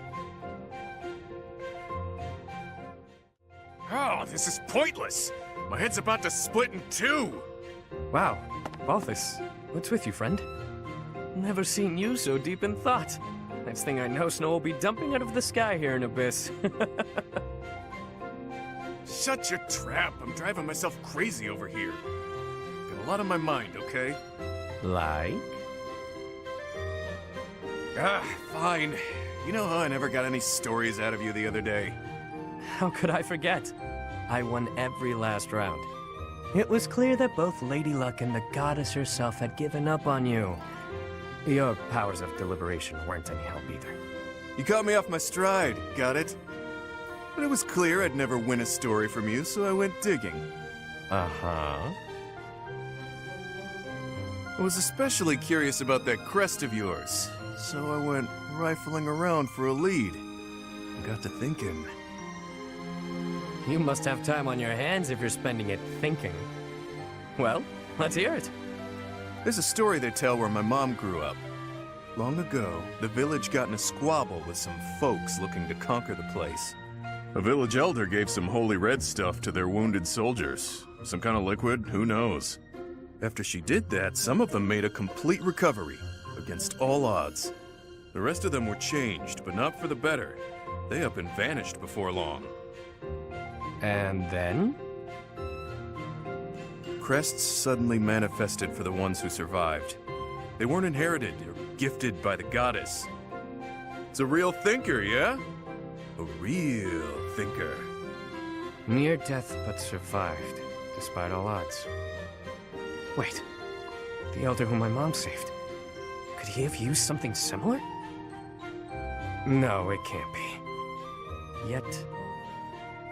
Oh, this is pointless! My head's about to split in two! Wow, Balthus, what's with you, friend? Never seen you so deep in thought. Next thing I know, snow will be dumping out of the sky here in Abyss. Shut your trap! I'm driving myself crazy over here. Got a lot on my mind, okay? Like? Fine. You know how I never got any stories out of you the other day? How could I forget? I won every last round. It was clear that both Lady Luck and the goddess herself had given up on you. Your powers of deliberation weren't any help either. You caught me off my stride, got it? But it was clear I'd never win a story from you, so I went digging. Uh-huh. I was especially curious about that crest of yours, so I went rifling around for a lead. I got to thinking. You must have time on your hands if you're spending it thinking. Well, let's hear it. There's a story they tell where my mom grew up. Long ago, the village got in a squabble with some folks looking to conquer the place. A village elder gave some holy red stuff to their wounded soldiers. Some kind of liquid, who knows? After she did that, some of them made a complete recovery, against all odds. The rest of them were changed, but not for the better. They up and vanished before long. And then? Crests suddenly manifested for the ones who survived. They weren't inherited or gifted by the goddess. It's a real thinker, yeah? A real thinker. Near death but survived, despite all odds. Wait, the elder whom my mom saved. Could he have used something similar? No, it can't be. Yet,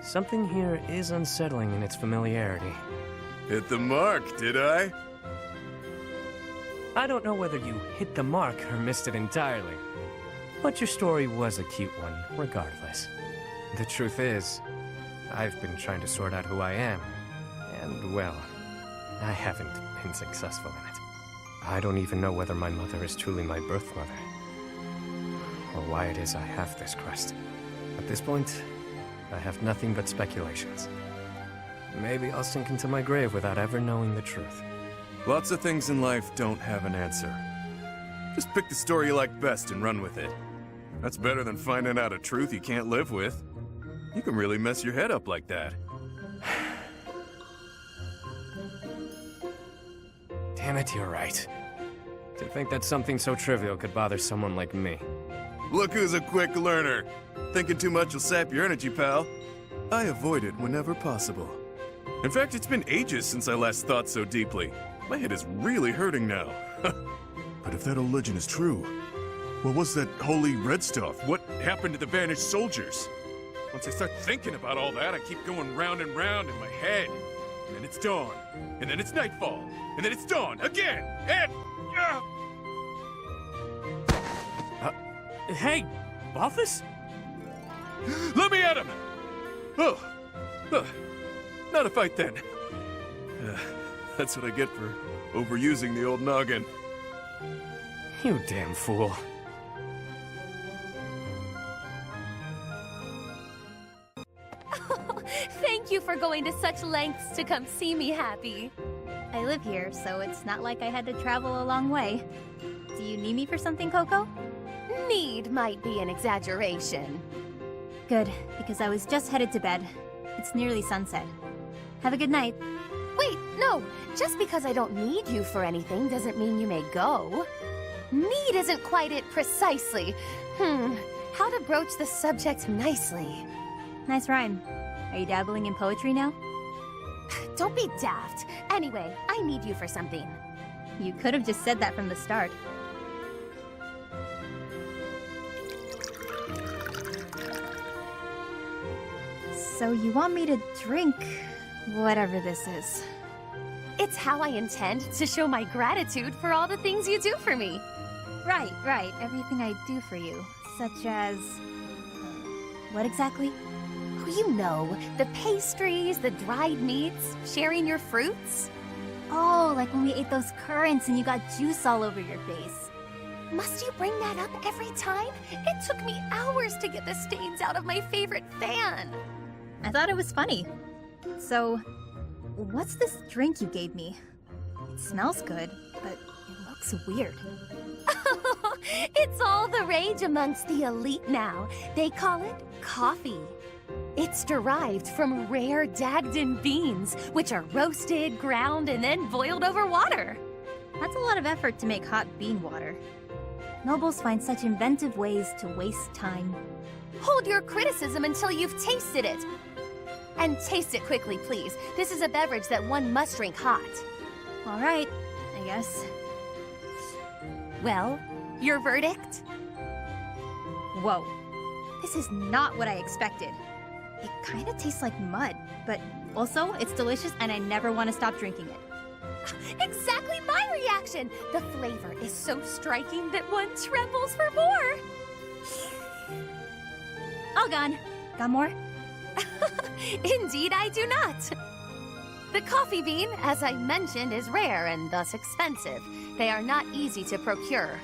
something here is unsettling in its familiarity. Hit the mark, did I? I don't know whether you hit the mark or missed it entirely. But your story was a cute one, regardless. The truth is, I've been trying to sort out who I am. And, well, I haven't been successful in it. I don't even know whether my mother is truly my birth mother. Or why it is I have this crest. At this point, I have nothing but speculations. Maybe I'll sink into my grave without ever knowing the truth. Lots of things in life don't have an answer. Just pick the story you like best and run with it. That's better than finding out a truth you can't live with. You can really mess your head up like that. Damn it, you're right. To think that something so trivial could bother someone like me. Look who's a quick learner. Thinking too much will sap your energy, pal. I avoid it whenever possible. In fact, it's been ages since I last thought so deeply. My head is really hurting now. But if that old legend is true, what was that holy red stuff? What happened to the vanished soldiers? Once I start thinking about all that, I keep going round and round in my head. And then it's dawn. And then it's nightfall. And then it's dawn again. And... Hey, Balthus? Let me at him! Not a fight then. That's what I get for overusing the old noggin. You damn fool. Thank you for going to such lengths to come see me, Happy. I live here, so it's not like I had to travel a long way. Do you need me for something, Coco? Need might be an exaggeration. Good, because I was just headed to bed. It's nearly sunset. Have a good night. Wait, no. Just because I don't need you for anything doesn't mean you may go. Need isn't quite it precisely. How to broach the subject nicely. Nice rhyme. Are you dabbling in poetry now? Don't be daft. Anyway, I need you for something. You could have just said that from the start. So you want me to drink whatever this is? It's how I intend to show my gratitude for all the things you do for me. Right. Everything I do for you. Such as... what exactly? Oh, you know, the pastries, the dried meats, sharing your fruits. Oh, like when we ate those currants and you got juice all over your face. Must you bring that up every time? It took me hours to get the stains out of my favorite fan. I thought it was funny. So, what's this drink you gave me? It smells good, but it looks weird. It's all the rage amongst the elite now. They call it coffee. It's derived from rare Dagdan beans, which are roasted, ground, and then boiled over water. That's a lot of effort to make hot bean water. Nobles find such inventive ways to waste time. Hold your criticism until you've tasted it. And taste it quickly, please. This is a beverage that one must drink hot. All right, I guess. Well, your verdict? Whoa. This is not what I expected. It kind of tastes like mud, but also it's delicious and I never want to stop drinking it. Exactly my reaction! The flavor is so striking that one trembles for more! All gone. Got more? Indeed, I do not. The coffee bean, as I mentioned, is rare and thus expensive. They are not easy to procure.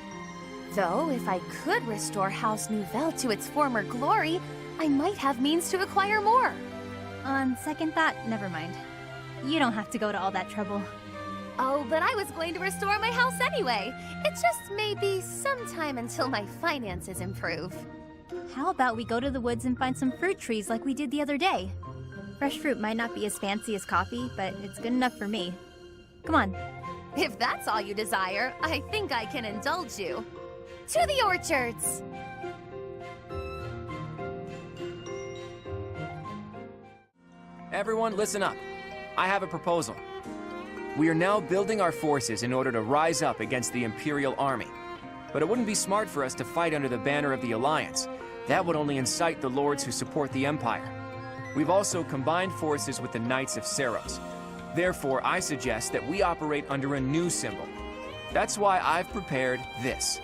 Though, if I could restore House Nouvelle to its former glory, I might have means to acquire more. On second thought, never mind. You don't have to go to all that trouble. Oh, but I was going to restore my house anyway. It just may be some time until my finances improve. How about we go to the woods and find some fruit trees like we did the other day? Fresh fruit might not be as fancy as coffee, but it's good enough for me. Come on. If that's all you desire, I think I can indulge you. To the orchards! Everyone, listen up. I have a proposal. We are now building our forces in order to rise up against the Imperial Army. But it wouldn't be smart for us to fight under the banner of the Alliance. That would only incite the lords who support the Empire. We've also combined forces with the Knights of Seros. Therefore, I suggest that we operate under a new symbol. That's why I've prepared this.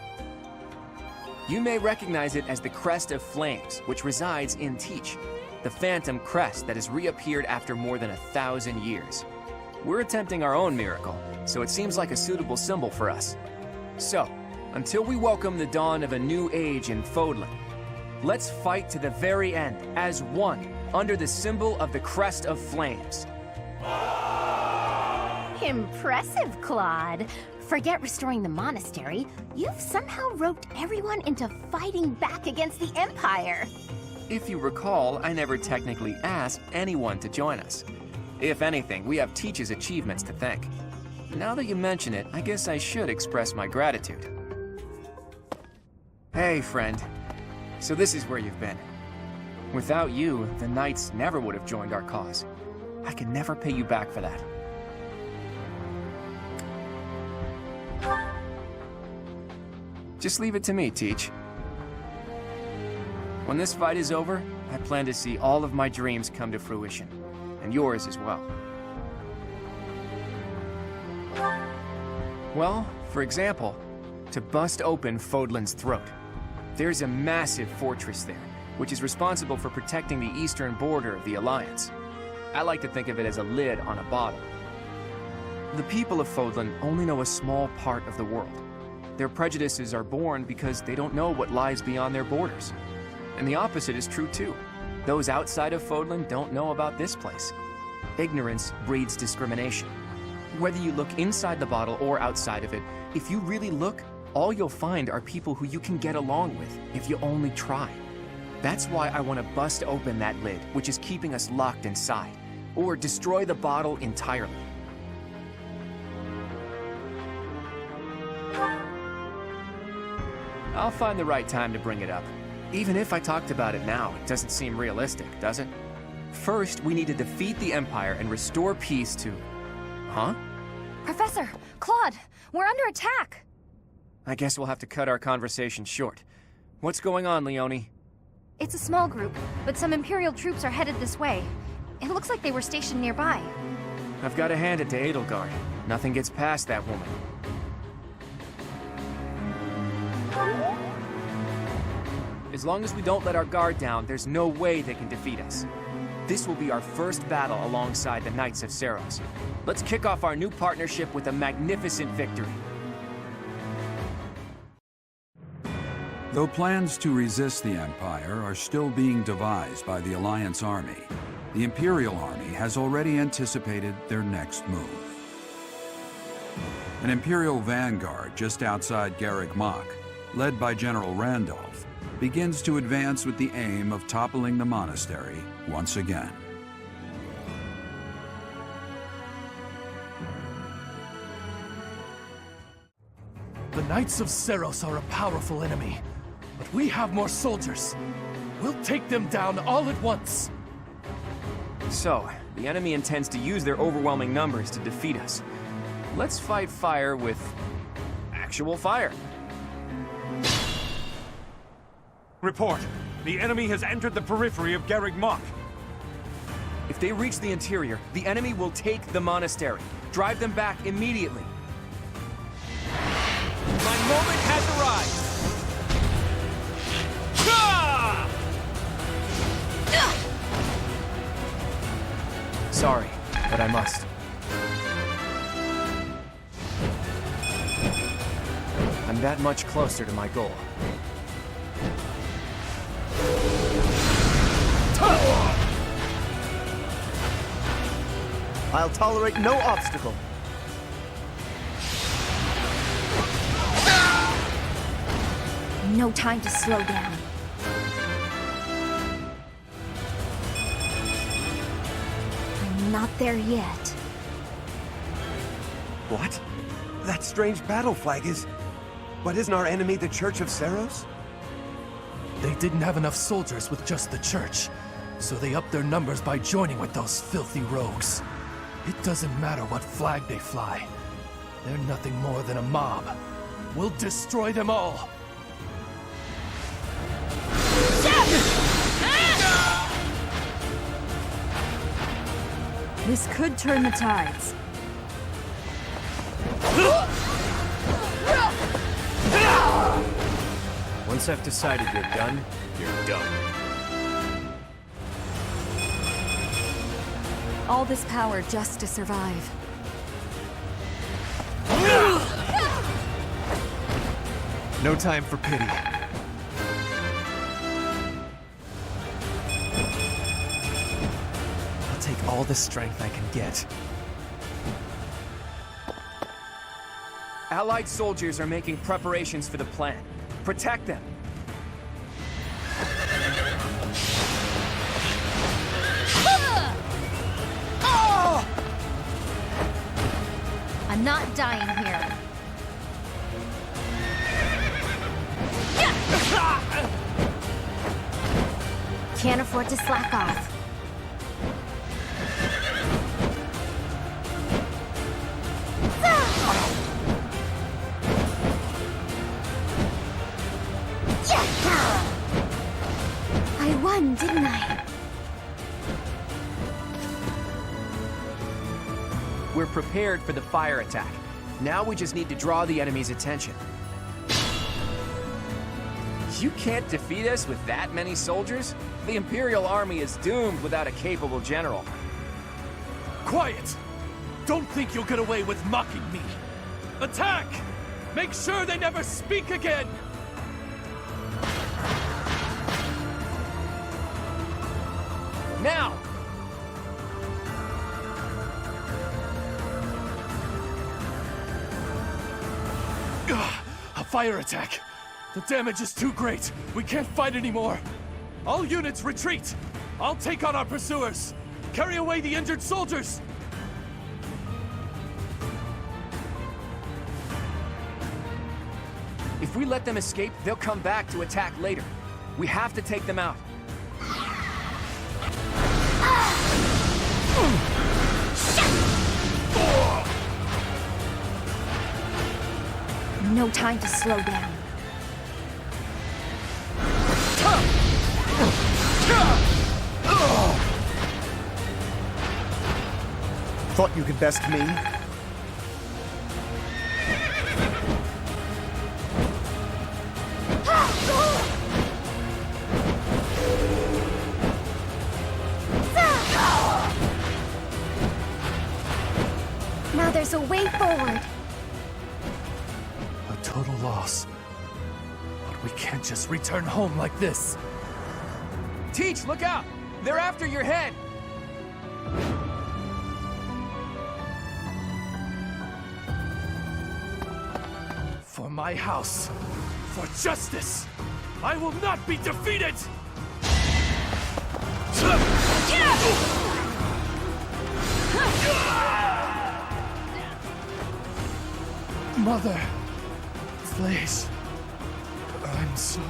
You may recognize it as the Crest of Flames, which resides in Teach, the phantom crest that has reappeared after more than 1,000 years. We're attempting our own miracle, so it seems like a suitable symbol for us. So, until we welcome the dawn of a new age in Fodlan, let's fight to the very end, as one, under the symbol of the Crest of Flames. Impressive, Claude. Forget restoring the monastery. You've somehow roped everyone into fighting back against the Empire. If you recall, I never technically asked anyone to join us. If anything, we have Teach's achievements to thank. Now that you mention it, I guess I should express my gratitude. Hey, friend. So this is where you've been. Without you, the Knights never would have joined our cause. I can never pay you back for that. Just leave it to me, Teach. When this fight is over, I plan to see all of my dreams come to fruition, and yours as well. Well, for example, to bust open Fodlan's throat. There's a massive fortress there, which is responsible for protecting the eastern border of the Alliance. I like to think of it as a lid on a bottle. The people of Fodlan only know a small part of the world. Their prejudices are born because they don't know what lies beyond their borders. And the opposite is true too. Those outside of Fodlan don't know about this place. Ignorance breeds discrimination. Whether you look inside the bottle or outside of it, if you really look, all you'll find are people who you can get along with if you only try. That's why I want to bust open that lid, which is keeping us locked inside, or destroy the bottle entirely. I'll find the right time to bring it up. Even if I talked about it now, it doesn't seem realistic, does it? First, we need to defeat the Empire and restore peace to... Huh? Professor! Claude! We're under attack! I guess we'll have to cut our conversation short. What's going on, Leonie? It's a small group, but some Imperial troops are headed this way. It looks like they were stationed nearby. I've got to hand it to Edelgard. Nothing gets past that woman. As long as we don't let our guard down, there's no way they can defeat us. This will be our first battle alongside the Knights of Seros. Let's kick off our new partnership with a magnificent victory. Though plans to resist the Empire are still being devised by the Alliance Army, the Imperial Army has already anticipated their next move. An Imperial vanguard just outside Garreg Mach, led by General Randolph, begins to advance with the aim of toppling the monastery once again. The Knights of Seros are a powerful enemy, but we have more soldiers. We'll take them down all at once. So, the enemy intends to use their overwhelming numbers to defeat us. Let's fight fire with actual fire. Report. The enemy has entered the periphery of Garreg Mach. If they reach the interior, the enemy will take the monastery. Drive them back immediately. My moment has arrived! Sorry, but I must. I'm that much closer to my goal. I'll tolerate no obstacle. No time to slow down. I'm not there yet. What? That strange battle flag is... But isn't our enemy the Church of Seros? They didn't have enough soldiers with just the church, so they upped their numbers by joining with those filthy rogues. It doesn't matter what flag they fly. They're nothing more than a mob. We'll destroy them all! This could turn the tides. Once I've decided you're done, you're done. All this power just to survive. No time for pity. I'll take all the strength I can get. Allied soldiers are making preparations for the plan. Protect them. I'm not dying here. Can't afford to slack off. I won, didn't I? We're prepared for the fire attack. Now we just need to draw the enemy's attention. You can't defeat us with that many soldiers? The Imperial Army is doomed without a capable general. Quiet! Don't think you'll get away with mocking me! Attack! Make sure they never speak again! Now! A fire attack! The damage is too great! We can't fight anymore! All units retreat! I'll take on our pursuers! Carry away the injured soldiers! If we let them escape, they'll come back to attack later. We have to take them out. No time to slow down. Thought you could best me? Now there's a way forward. A total loss. But we can't just return home like this. Teach, look out! They're after your head! For my house, for justice, I will not be defeated! Mother, please, I'm so...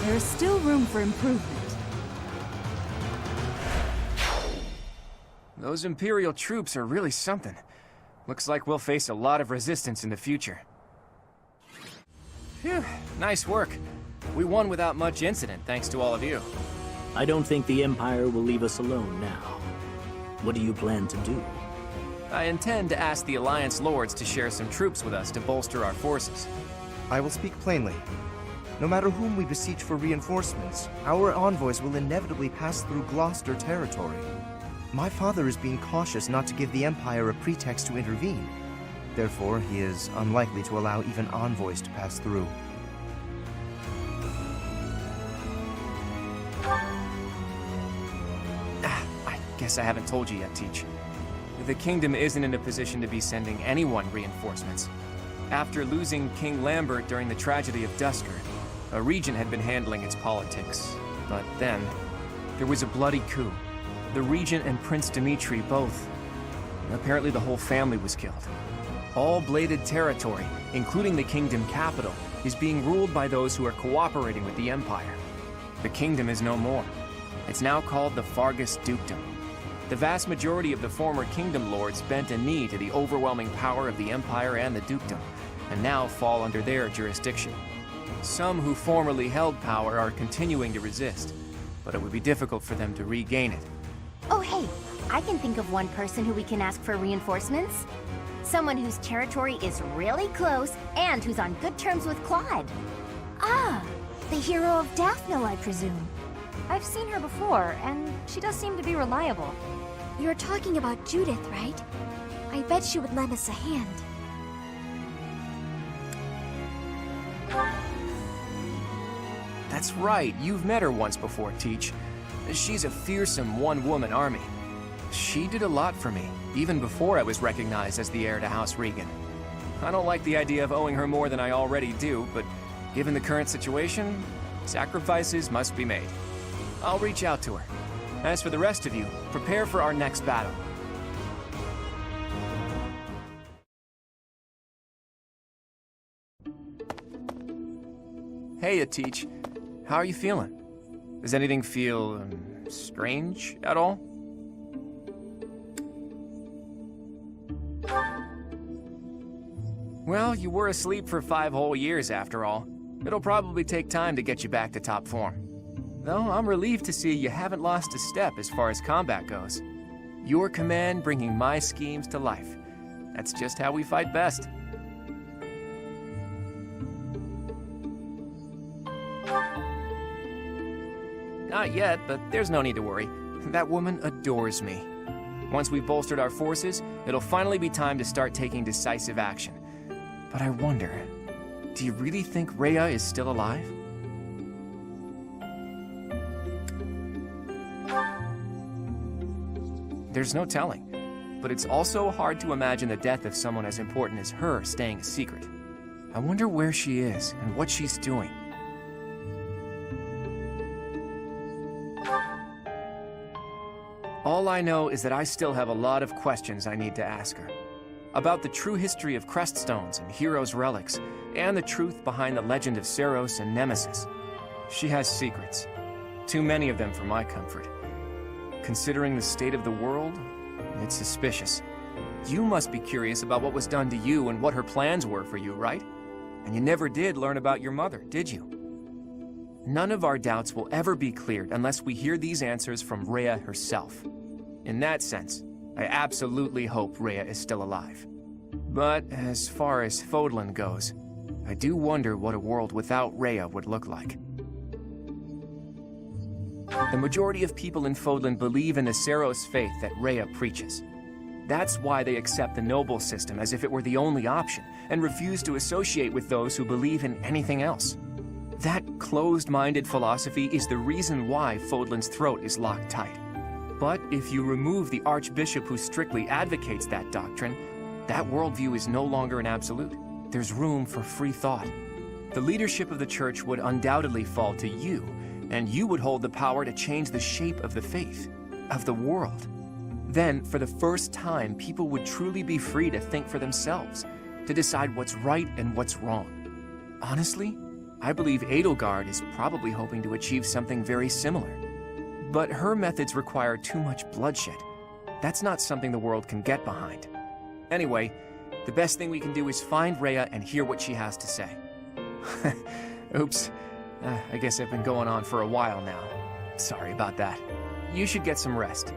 There is still room for improvement. Those Imperial troops are really something. Looks like we'll face a lot of resistance in the future. Phew, nice work. We won without much incident, thanks to all of you. I don't think the Empire will leave us alone now. What do you plan to do? I intend to ask the Alliance Lords to share some troops with us to bolster our forces. I will speak plainly. No matter whom we beseech for reinforcements, our envoys will inevitably pass through Gloucester territory. My father is being cautious not to give the Empire a pretext to intervene. Therefore, he is unlikely to allow even envoys to pass through. I guess I haven't told you yet, Teach. The kingdom isn't in a position to be sending anyone reinforcements. After losing King Lambert during the tragedy of Dusker, a regent had been handling its politics. But then, there was a bloody coup. The regent and Prince Dimitri both. Apparently the whole family was killed. All bladed territory, including the kingdom capital, is being ruled by those who are cooperating with the Empire. The kingdom is no more. It's now called the Fargus Dukedom. The vast majority of the former kingdom lords bent a knee to the overwhelming power of the Empire and the dukedom, and now fall under their jurisdiction. Some who formerly held power are continuing to resist, but it would be difficult for them to regain it. Oh hey, I can think of one person who we can ask for reinforcements. Someone whose territory is really close and who's on good terms with Claude. Ah, the hero of Daphne, I presume. I've seen her before, and she does seem to be reliable. You're talking about Judith, right? I bet she would lend us a hand. That's right, you've met her once before, Teach. She's a fearsome one-woman army. She did a lot for me, even before I was recognized as the heir to House Regan. I don't like the idea of owing her more than I already do, but given the current situation, sacrifices must be made. I'll reach out to her. As for the rest of you, prepare for our next battle. Hey, Teach. How are you feeling? Does anything feel strange at all? Well, you were asleep for 5 whole years after all. It'll probably take time to get you back to top form. Though I'm relieved to see you haven't lost a step as far as combat goes. Your command bringing my schemes to life. That's just how we fight best. Not yet, but there's no need to worry. That woman adores me. Once we've bolstered our forces, it'll finally be time to start taking decisive action. But I wonder, do you really think Rhea is still alive? There's no telling, but it's also hard to imagine the death of someone as important as her staying a secret. I wonder where she is and what she's doing. All I know is that I still have a lot of questions I need to ask her. About the true history of Creststones and Heroes' Relics, and the truth behind the legend of Seros and Nemesis. She has secrets. Too many of them for my comfort. Considering the state of the world, it's suspicious. You must be curious about what was done to you and what her plans were for you, right? And you never did learn about your mother, did you? None of our doubts will ever be cleared unless we hear these answers from Rhea herself. In that sense, I absolutely hope Rhea is still alive. But as far as Fodlan goes, I do wonder what a world without Rhea would look like. The majority of people in Fodlan believe in the Seros faith that Rhea preaches. That's why they accept the noble system as if it were the only option, and refuse to associate with those who believe in anything else. That closed-minded philosophy is the reason why Fodlan's throat is locked tight. But if you remove the archbishop who strictly advocates that doctrine, that worldview is no longer an absolute. There's room for free thought. The leadership of the church would undoubtedly fall to you, and you would hold the power to change the shape of the faith, of the world. Then, for the first time, people would truly be free to think for themselves, to decide what's right and what's wrong. Honestly, I believe Edelgard is probably hoping to achieve something very similar. But her methods require too much bloodshed. That's not something the world can get behind. Anyway, the best thing we can do is find Rhea and hear what she has to say. Oops. I guess I've been going on for a while now. Sorry about that. You should get some rest.